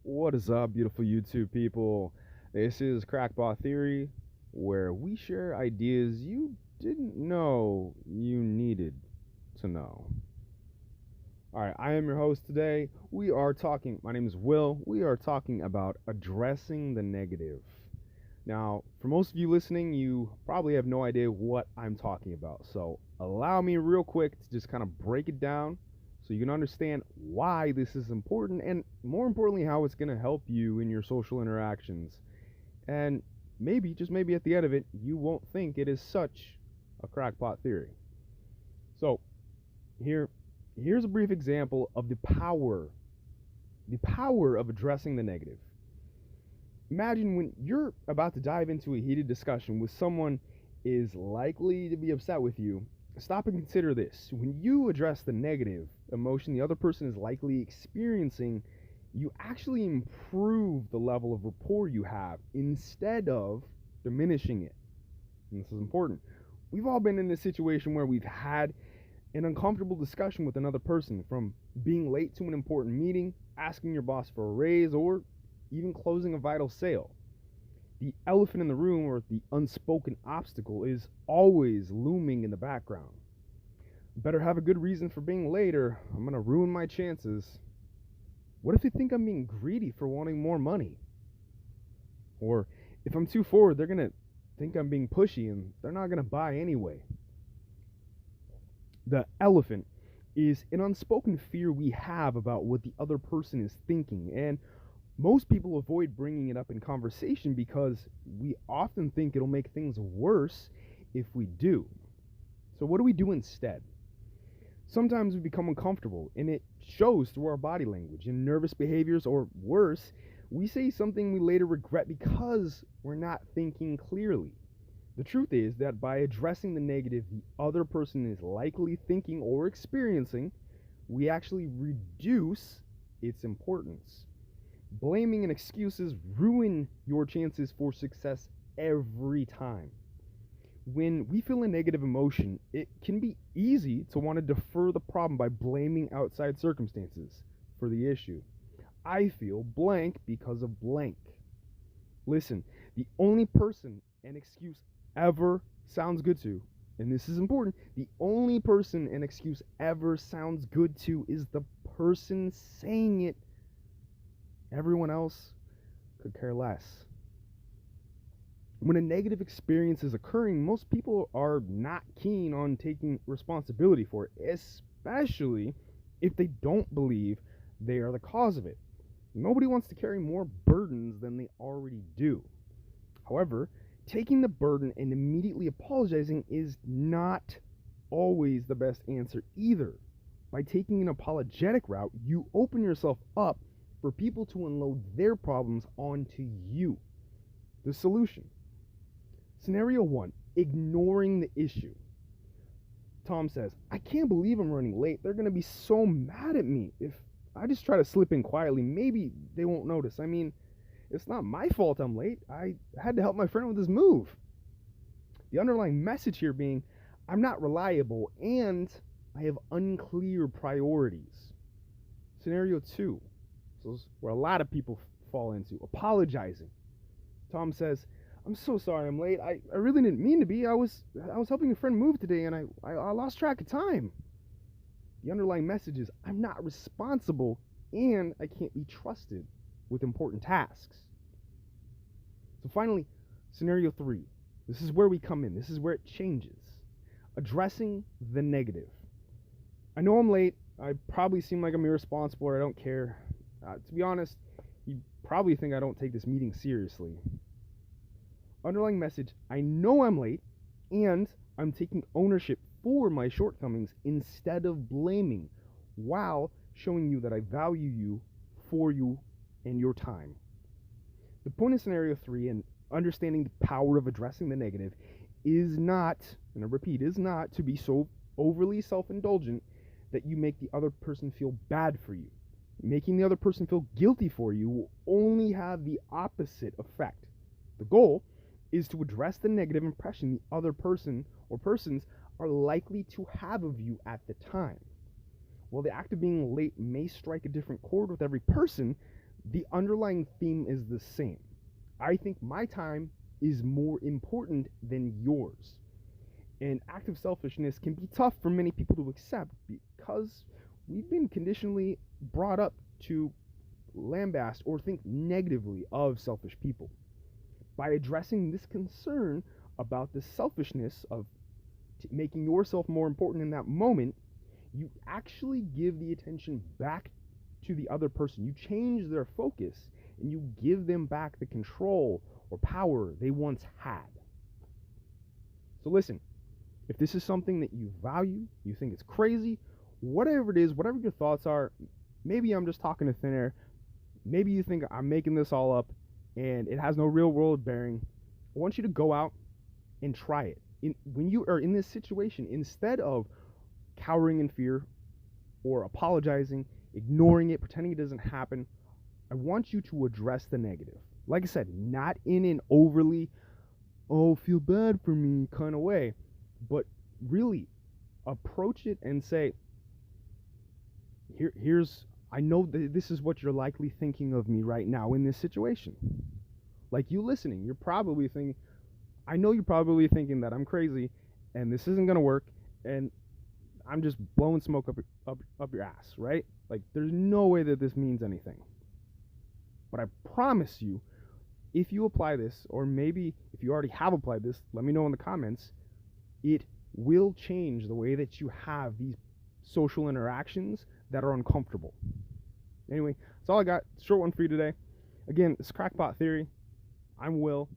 What is up, beautiful YouTube people? This is Crackpottheory, where we share ideas you didn't know you needed to know. Alright, I am your host today. My name is Will. We are talking about addressing the negative. Now, for most of you listening, you probably have no idea what I'm talking about. So, allow me real quick to just kind of break it down so you can understand why this is important and, more importantly, how it's going to help you in your social interactions. And maybe, just maybe at the end of it, you won't think it is such a crackpot theory. So, here's a brief example of the power of addressing the negative. Imagine when you're about to dive into a heated discussion with someone is likely to be upset with you. Stop and consider this. When you address the negative emotion the other person is likely experiencing, you actually improve the level of rapport you have instead of diminishing it. And this is important. We've all been in this situation where we've had an uncomfortable discussion with another person, from being late to an important meeting, asking your boss for a raise, or even closing a vital sale. The elephant in the room, or the unspoken obstacle, is always looming in the background. Better have a good reason for being late, or I'm going to ruin my chances. What if they think I'm being greedy for wanting more money? Or if I'm too forward, they're going to think I'm being pushy and they're not going to buy anyway. The elephant is an unspoken fear we have about what the other person is thinking, and most people avoid bringing it up in conversation because we often think it'll make things worse if we do. So what do we do instead? Sometimes we become uncomfortable, and it shows through our body language and nervous behaviors, or worse, we say something we later regret because we're not thinking clearly. The truth is that by addressing the negative the other person is likely thinking or experiencing, we actually reduce its importance. Blaming and excuses ruin your chances for success every time. When we feel a negative emotion, it can be easy to want to defer the problem by blaming outside circumstances for the issue. I feel blank because of blank. Listen, the only person an excuse ever sounds good to, and this is important, the only person an excuse ever sounds good to is the person saying it. Everyone else could care less. When a negative experience is occurring, most people are not keen on taking responsibility for it, especially if they don't believe they are the cause of it. Nobody wants to carry more burdens than they already do. However, taking the burden and immediately apologizing is not always the best answer either. By taking an apologetic route, you open yourself up for people to unload their problems onto you. The solution. Scenario 1, ignoring the issue. Tom says, I can't believe I'm running late. They're going to be so mad at me. If I just try to slip in quietly, maybe they won't notice. I mean, it's not my fault I'm late. I had to help my friend with his move. The underlying message here being, I'm not reliable and I have unclear priorities. Scenario 2, so this is where a lot of people fall into, apologizing. Tom says, I'm so sorry I'm late. I really didn't mean to be. I was helping a friend move today and I lost track of time. The underlying message is, I'm not responsible and I can't be trusted with important tasks. So finally, scenario 3. This is where we come in. This is where it changes. Addressing the negative. I know I'm late. I probably seem like I'm irresponsible or I don't care. To be honest, you probably think I don't take this meeting seriously. Underlying message, I know I'm late and I'm taking ownership for my shortcomings instead of blaming, while showing you that I value you for you and your time. The point of scenario 3 and understanding the power of addressing the negative is not, and I repeat, is not to be so overly self-indulgent that you make the other person feel bad for you. Making the other person feel guilty for you will only have the opposite effect. The goal is to address the negative impression the other person or persons are likely to have of you at the time. While the act of being late may strike a different chord with every person, the underlying theme is the same. I think my time is more important than yours. And active selfishness can be tough for many people to accept because we've been conditionally brought up to lambast or think negatively of selfish people. By addressing this concern about the selfishness of making yourself more important in that moment, you actually give the attention back to the other person. You change their focus and you give them back the control or power they once had. So listen, if this is something that you value, you think it's crazy, whatever it is, whatever your thoughts are, maybe I'm just talking to thin air, maybe you think I'm making this all up and it has no real world bearing, I want you to go out and try it. When you are in this situation, instead of cowering in fear or apologizing, ignoring it, pretending it doesn't happen, I want you to address the negative. Like I said, not in an overly, oh, feel bad for me kind of way, but really approach it and say, here's, I know that this is what you're likely thinking of me right now in this situation. Like you listening, you're probably thinking, I know you're probably thinking that I'm crazy and this isn't going to work and I'm just blowing smoke up your ass, right? Like there's no way that this means anything. But I promise you, if you apply this, or maybe if you already have applied this, let me know in the comments, it will change the way that you have these social interactions that are uncomfortable. Anyway, that's all I got. Short one for you today. Again, it's Crackpot Theory. I'm Will.